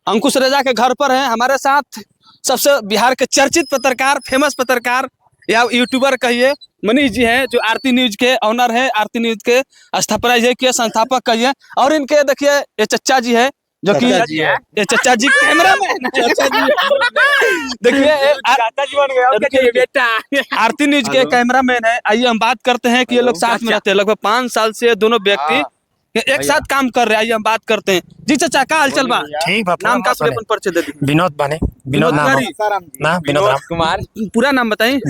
अंकुश रजा के घर पर हैं हमारे साथ सबसे बिहार के चर्चित पत्रकार, फेमस पत्रकार या यूट्यूबर कहिए, मनीष जी हैं जो आरती न्यूज के ऑनर है, आरती न्यूज के स्थापना के संस्थापक कहिए। और इनके देखिए ये चच्चा जी है जो कि ये चच्चा जी कैमरा मैन देखिए बेटा आरती न्यूज के कैमरा मैन है। आइए हम बात करते हैं कि ये लोग साथ में रहते हैं, लगभग 5 साल से दोनों व्यक्ति एक साथ काम कर रहे हैं। आइए हम बात करते हैं। जी चाचा का हालचाल बा? ठीक बाप नाम का पूरे परिचय दे दीजिए। विनोद बने विनोद विनोद राम कुमार, पूरा नाम बताइए।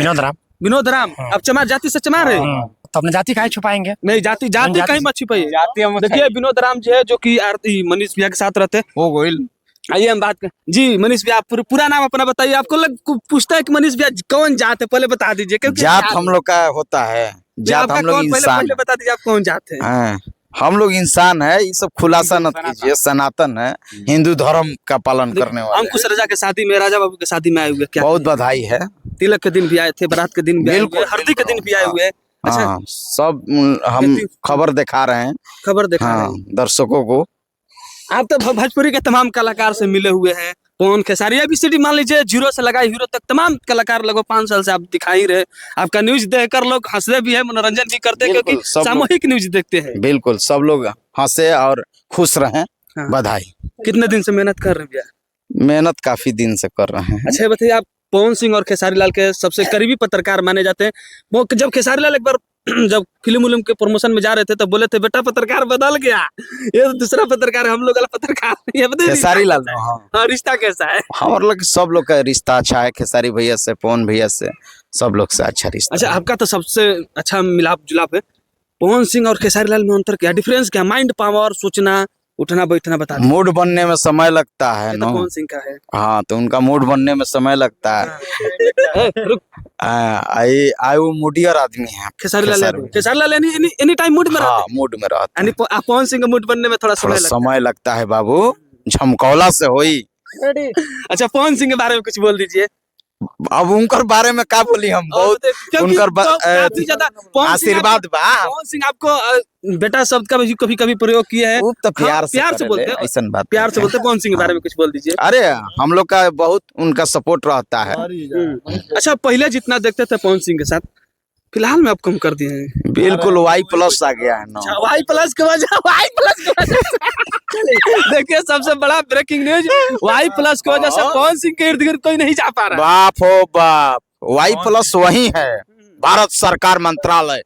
विनोद राम। अब चमार जाति से चमार है तो अपने जाति काहे छुपाएंगे? नहीं, जाति कहीं मत छुपाइए। देखिए विनोद राम जी है जो कि आरती मनीष भैया के साथ रहते हैं। आइए हम बात कर जी। मनीष भैया आप पूरा नाम अपना बताइए। आपको लोग पूछता है कि मनीष भैया कौन जात है, पहले बता दीजिए। क्योंकि जात हम लोग का होता है, जात हम लोग इंसान। पहले बता दीजिए आप कौन जात है। हम लोग इंसान है, ये सब खुलासा मत कीजिए। सनातन है, हिंदू धर्म का पालन करने वाले। अंकुश रजा के शादी में, राजा बाबू के शादी में आए हुए, क्या बहुत बधाई है। तिलक के दिन भी आए थे, बारात के दिन भी आए हुए, हल्दी के दिन भी आए हुए। अच्छा सब हम खबर दिखा रहे हैं, खबर दिखा रहे हैं दर्शकों को। आप तो भोजपुरी के तमाम कलाकार से मिले हुए हैं। पवन खेसारी ABCD मान लीजिए, जीरो से लगाई हीरो तक तमाम कलाकार लगभग 5 साल से आप दिखाई रहे। आपका न्यूज देखकर लोग हंसते भी है, मनोरंजन भी करते हैं, क्योंकि सामूहिक न्यूज देखते हैं। बिल्कुल, सब लोग हंसे और खुश रहे। बधाई। कितने दिन से मेहनत कर रहे हैं? मेहनत काफी दिन से कर रहे हैं। अच्छा बताइए, आप पवन सिंह और खेसारी लाल के सबसे करीबी पत्रकार माने जाते हैं। वो जब खेसारी लाल एक बार जब फिल्म के प्रमोशन में जा रहे थे तो बोले थे बेटा पत्रकार बदल गया, ये दूसरा पत्रकार है, हम लोग वाला पत्रकार नहीं है। खेसारी लाल हाँ, रिश्ता कैसा है? हमारे लोग सब लोग का रिश्ता अच्छा है। खेसारी भैया से, पवन भैया से, सब लोग से अच्छा रिश्ता। अच्छा, आपका तो सबसे अच्छा मिलाप जुलाप है। पवन सिंह और खेसारी लाल में अंतर क्या, डिफरेंस क्या? माइंड पावर, सोचना, उठना बैठना बता। मूड बनने में समय लगता है ना। पवन सिंह का है। हाँ, तो उनका मूड बनने में समय लगता है। आई वो मूडियर आदमी है Khesari Lal any time mood में रहते हैं। मूड में रहते हैं। पवन सिंह का मूड बनने में थोड़ा समय लगता है बाबू, झमकौला से होई। अच्छा, पवन सिंह के बारे में कुछ बोल दीजिए। अब उनकर बारे में क्या बोली हम, बहुत उनकर आशीर्वाद बा। पवन सिंह आपको बेटा शब्द का भी कभी प्रयोग किया है? तो प्यार से बोलते हैं, ऐसा बात प्यार से बोलते हैं। पवन सिंह के बारे में कुछ बोल दीजिए। अरे हम लोग का बहुत उनका सपोर्ट रहता है। अच्छा, पहले जितना देखते थे पवन सिंह के साथ, फिलहाल में आप कम कर दिए हैं। बिल्कुल, Y+ आ गया है ना। Y+ के वजह देखिए सबसे बड़ा ब्रेकिंग न्यूज, Y+ की वजह से पवन सिंह के इर्द गिर्द कोई नहीं जा पा रहा। बाप हो बाप, Y+ वही है, भारत सरकार मंत्रालय।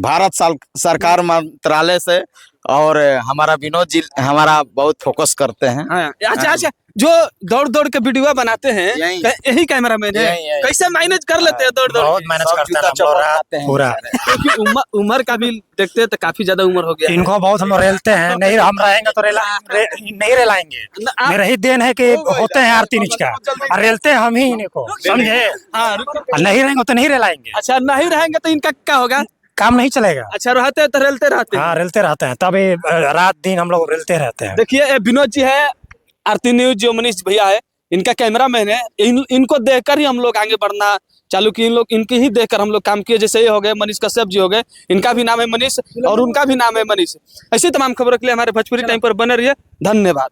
भारत सरकार मंत्रालय से। और हमारा विनोद जी हमारा बहुत फोकस करते हैं। अच्छा, जो दौड़ के वीडियो बनाते हैं, यही कैमरा मैन है। कैसे मैनेज कर लेते हैं? दौड़ बहुत मैनेज करते हैं पूरा। उम्र का भी देखते हैं तो काफी ज्यादा उम्र हो गया। इनको बहुत हम लोग रेलते हैं, नहीं हम रहेंगे तो नहीं रेलाएंगे। मेरा ही देन है कि होते हैं आरती न्यूज का, और रेलते हैं हम ही इनको, समझे? नहीं रहेंगे तो नहीं रेलाएंगे। अच्छा, नहीं रहेंगे तो इनका क्या होगा? काम नहीं चलेगा। अच्छा, रहते हैं तो रेलते रहते हैं। हाँ, रेलते रहते हैं, तभी रात दिन हम लोग रेलते रहते हैं। देखिए विनोद जी है, आरती न्यूज जो मनीष भैया है, इनका कैमरा मैन है। इनको देखकर ही हम लोग आगे बढ़ना चालू किए। इनके ही देखकर हम लोग काम किए। जैसे ये हो गए मनीष कश्यप जी हो गए, इनका भी नाम है मनीष और उनका भी नाम है मनीष। ऐसी तमाम खबरों के लिए हमारे भोजपुरी टाइम पर बने रहिए। धन्यवाद।